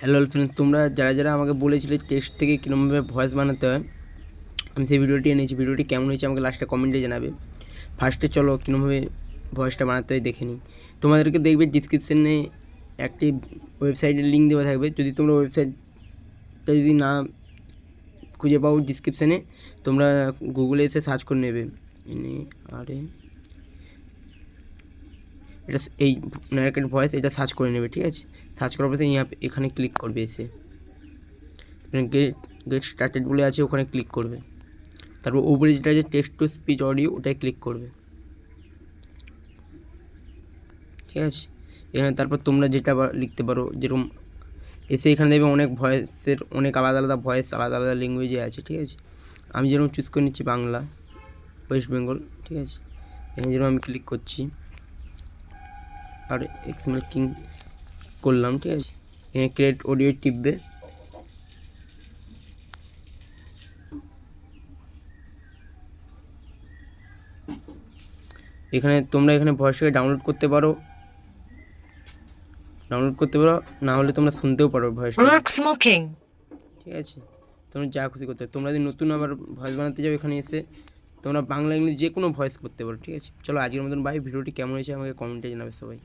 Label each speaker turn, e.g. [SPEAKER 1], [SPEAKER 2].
[SPEAKER 1] Hello friends, তোমরা যারা যারা আমাকে বলেছিলে টেক্সট থেকে কীরকমভাবে ভয়েস বানাতে হয়, আমি সেই ভিডিওটি এনেছি। ভিডিওটি কেমন হয়েছে আমাকে লাস্টে কমেন্টে জানাবে। ফার্স্টে চলো কীরকমভাবে ভয়েসটা বানাতে হয় দেখে নিই। তোমাদেরকে দেখবে ডিসক্রিপশানে একটি ওয়েবসাইটের লিঙ্ক দেওয়া থাকবে। যদি তোমরা ওয়েবসাইটটা যদি না খুঁজে পাও ডিসক্রিপশানে, তোমরা গুগলে এসে সার্চ করে নেবে আরে এটা এই নারকেল ভয়েস, এটা সার্চ করে নেবে, ঠিক আছে। সার্চ করার পরে এখানে ক্লিক করবে, এসে গেট স্টার্টেড বলে আছে, ওখানে ক্লিক করবে। তারপর উপরে যেটা আছে টেক্সট টু স্পিচ অডিও, ওটাই ক্লিক করবে, ঠিক আছে। এখানে তারপর তোমরা যেটা লিখতে পারো, যেরকম এসে এখানে দেখবে অনেক ভয়েসের অনেক আলাদা আলাদা ভয়েস আলাদা আলাদা ল্যাঙ্গুয়েজে আছে, ঠিক আছে। আমি যেরকম চুজ করে নিচ্ছি বাংলা, ওয়েস্ট বেঙ্গল, ঠিক আছে। এখানে যেরকম আমি ক্লিক করছি আর এক্সএমএল কিং করলাম, ঠিক আছে। এখানে ক্রিয়েট অডিও টিপবে, এখানে তোমরা এখানে ভয়েসটাকে ডাউনলোড করতে পারো, না হলে তোমরা শুনতেও পারো ভয়েসটা, ঠিক আছে। তোমরা যা খুশি করতে পারো। তোমরা যদি নতুন আবার ভয়েস বানাতে যাও, এখানে এসে তোমরা বাংলা ইংলিশ যে কোনো ভয়েস করতে পারো, ঠিক আছে। চলো আজকের মতন বাই। ভিডিওটি কেমন হয়েছে আমাকে কমেন্টে জানাবে সবাই।